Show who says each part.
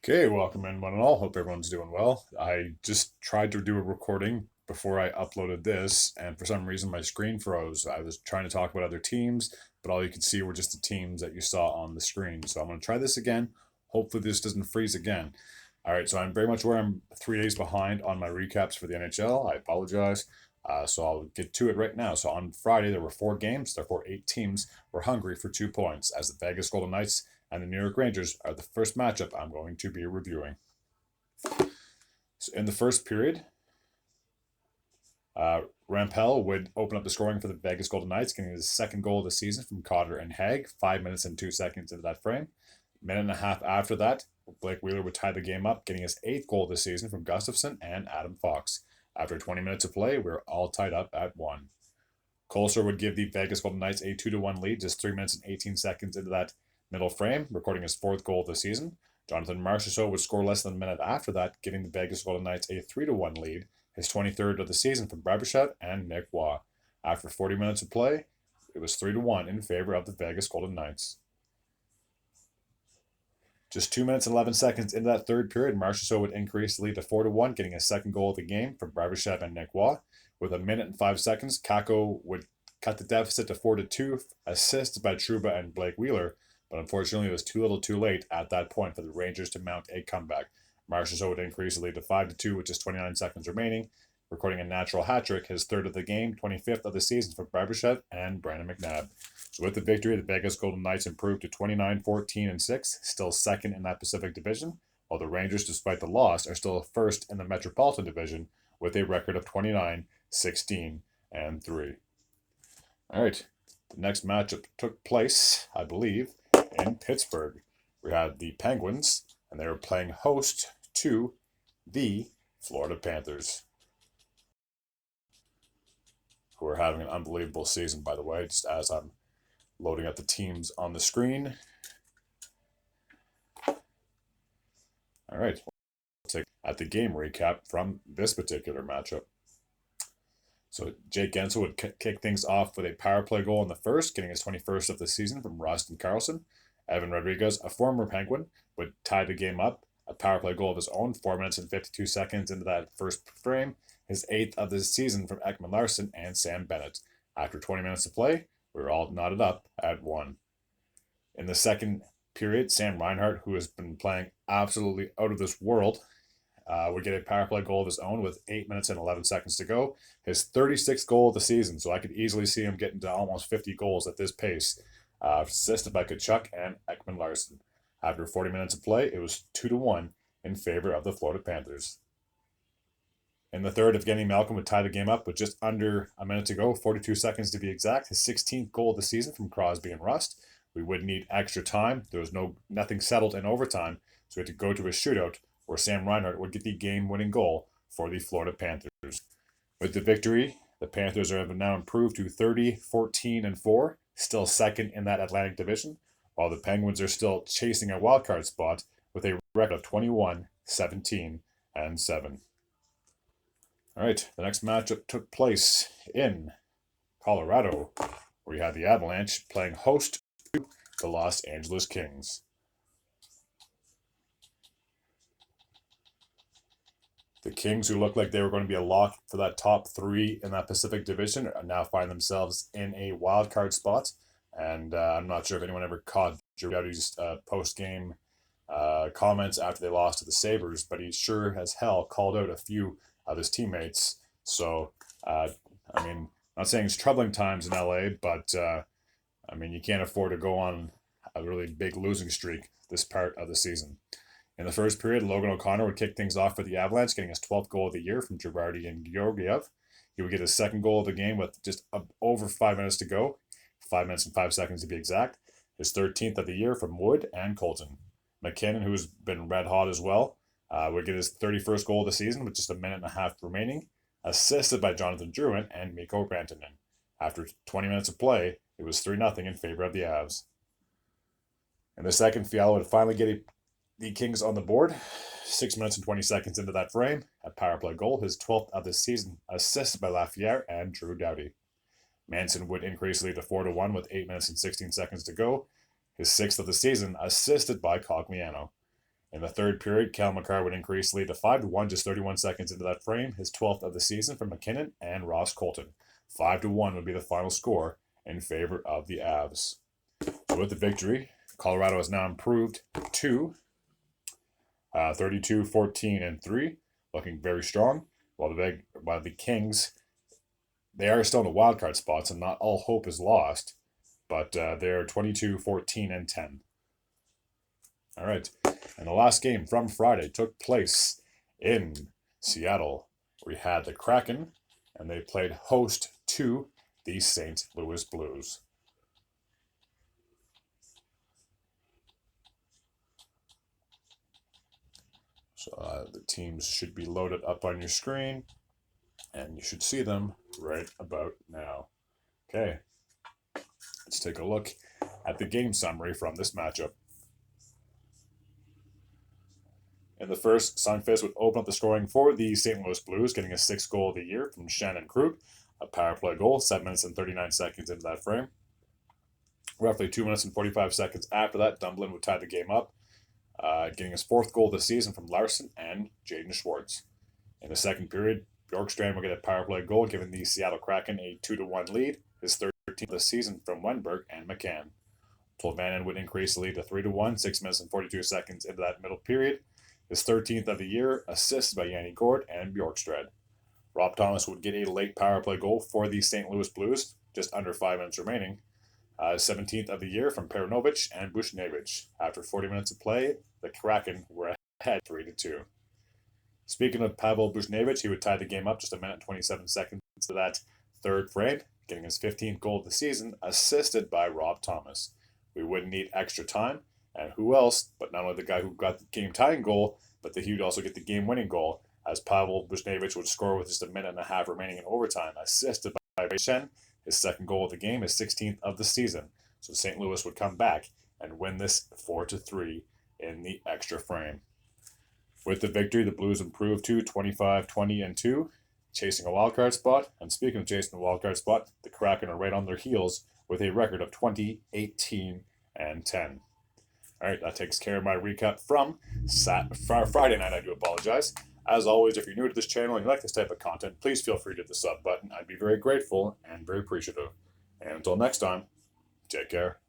Speaker 1: Okay, welcome in one and all. Hope everyone's doing well. I just tried to do a recording before I uploaded this, and for some reason my screen froze. I was trying to talk about other teams, but all you could see were just the teams that you saw on the screen. So I'm going to try this again. Hopefully this doesn't freeze again. All right, so I'm very much where I'm 3 days behind on my recaps for the NHL. I apologize. So I'll get to it right now. So on Friday there were 4 games. Therefore, 8 teams were hungry for 2 points, as the Vegas Golden Knights and the New York Rangers are the first matchup I'm going to be reviewing. So in the first period, Rampell would open up the scoring for the Vegas Golden Knights, getting his second goal of the season from Cotter and Haig, 5 minutes and 2 seconds into that frame. Minute and a half after that, Blake Wheeler would tie the game up, getting his 8th goal of the season from Gustafsson and Adam Fox. After 20 minutes of play, we were all tied up at 1. Kolser would give the Vegas Golden Knights a 2-1 lead just 3 minutes and 18 seconds into that middle frame, recording his 4th goal of the season. Jonathan Marchessault would score less than a minute after that, giving the Vegas Golden Knights a 3-1 lead, his 23rd of the season from Barbashev and Nick Waugh. After 40 minutes of play, it was 3-1 in favor of the Vegas Golden Knights. Just 2 minutes and 11 seconds into that third period, Marchessault would increase the lead to 4-1, getting his second goal of the game from Barbashev and Nick Waugh. With a minute and 5 seconds, Kakko would cut the deficit to 4-2, assisted by Trouba and Blake Wheeler, but unfortunately it was too little too late at that point for the Rangers to mount a comeback. Marchessault would increase the lead to 5-2 with just 29 seconds remaining, recording a natural hat trick, his third of the game, 25th of the season for Barbashev and Brandon McNabb. So with the victory, the Vegas Golden Knights improved to 29-14-6, still second in that Pacific Division, while the Rangers, despite the loss, are still first in the Metropolitan Division with a record of 29-16-3. All right, the next matchup took place, I believe, in Pittsburgh. We had the Penguins, and they were playing host to the Florida Panthers, who are having an unbelievable season, by the way, just as I'm loading up the teams on the screen. All right, let's take at the game recap from this particular matchup. So Jake Guentzel would kick things off with a power play goal in the first, getting his 21st of the season from Rustin Carlson. Evan Rodriguez, a former Penguin, would tie the game up. A power play goal of his own, 4 minutes and 52 seconds into that first frame. His 8th of the season from Ekman Larsson and Sam Bennett. After 20 minutes of play, we were all knotted up at 1. In the second period, Sam Reinhart, who has been playing absolutely out of this world, would get a power play goal of his own with 8 minutes and 11 seconds to go. His 36th goal of the season, so I could easily see him getting to almost 50 goals at this pace, assisted by Tkachuk and Ekman Larsson. After 40 minutes of play, it was 2-1 in favor of the Florida Panthers. In the third, Evgeny Malkin would tie the game up with just under a minute to go, 42 seconds to be exact. His 16th goal of the season from Crosby and Rust. We would need extra time. There was nothing settled in overtime, so we had to go to a shootout where Sam Reinhart would get the game-winning goal for the Florida Panthers. With the victory, the Panthers have now improved to 30-14-4, still second in that Atlantic Division, while the Penguins are still chasing a wildcard spot with a record of 21-17-7. All right, the next matchup took place in Colorado, where you had the Avalanche playing host to the Los Angeles Kings. The Kings, who looked like they were going to be a lock for that top 3 in that Pacific Division, now find themselves in a wild card spot. And I'm not sure if anyone ever caught Drew Doughty's post-game comments after they lost to the Sabres, but he sure as hell called out a few of his teammates. So, I'm not saying it's troubling times in LA, but you can't afford to go on a really big losing streak this part of the season. In the first period, Logan O'Connor would kick things off for the Avalanche, getting his 12th goal of the year from Girardi and Georgiev. He would get his second goal of the game with just over 5 minutes to go, 5 minutes and 5 seconds to be exact. His 13th of the year from Wood and Colton. McKinnon, who's been red hot as well, would get his 31st goal of the season with just a minute and a half remaining, assisted by Jonathan Drouin and Mikko Rantanen. After 20 minutes of play, it was 3-0 in favor of the Avs. In the second, Fiala would finally get the Kings on the board. 6 minutes and 20 seconds into that frame, a power play goal, his 12th of the season, assisted by Lafayette and Drew Doughty. Manson would increase the lead to 4-1 with 8 minutes and 16 seconds to go, his 6th of the season, assisted by Cogliano. In the third period, Cal McCarr would increase the lead to 5-1, just 31 seconds into that frame, his 12th of the season from McKinnon and Ross Colton. 5-1 would be the final score in favor of the Avs. So with the victory, Colorado has now improved to 32, 14, and 3, looking very strong. While the Kings, they are still in the wild card spots, and not all hope is lost, but they're 22, 14, and 10. All right, and the last game from Friday took place in Seattle. We had the Kraken, and they played host to the St. Louis Blues. So the teams should be loaded up on your screen, and you should see them right about now. Okay, let's take a look at the game summary from this matchup. In the first, Sundqvist would open up the scoring for the St. Louis Blues, getting his 6th goal of the year from Shannon Krug, a power play goal, 7 minutes and 39 seconds into that frame. Roughly 2 minutes and 45 seconds after that, Dumblin would tie the game up, getting his 4th goal of the season from Larson and Jaden Schwartz. In the second period, Bjorkstrand would get a power play goal, giving the Seattle Kraken a 2-1 lead, his 13th of the season from Wenberg and McCann. Tolvanen would increase the lead to 3-1, 6 minutes and 42 seconds into that middle period, his 13th of the year, assisted by Yanni Gord and Bjorkstrand. Rob Thomas would get a late power play goal for the St. Louis Blues, just under 5 minutes remaining. 17th of the year from Perunovich and Bushnevich. After 40 minutes of play, the Kraken were ahead 3-2. Speaking of Pavel Bushnevich, he would tie the game up just a minute and 27 seconds into that third frame, getting his 15th goal of the season, assisted by Rob Thomas. We wouldn't need extra time, and who else but not only the guy who got the game-tying goal, but he would also get the game-winning goal, as Pavel Bushnevich would score with just a minute and a half remaining in overtime, assisted by Ray Shen, his 2nd goal of the game, his 16th of the season. So St. Louis would come back and win this 4-3 in the extra frame. With the victory, the Blues improved to 25, 20, and 2, chasing a wildcard spot. And speaking of chasing a wildcard spot, the Kraken are right on their heels with a record of 20, 18, and 10. All right, that takes care of my recap from Friday night. I do apologize. As always, if you're new to this channel and you like this type of content, please feel free to hit the sub button. I'd be very grateful and very appreciative. And until next time, take care.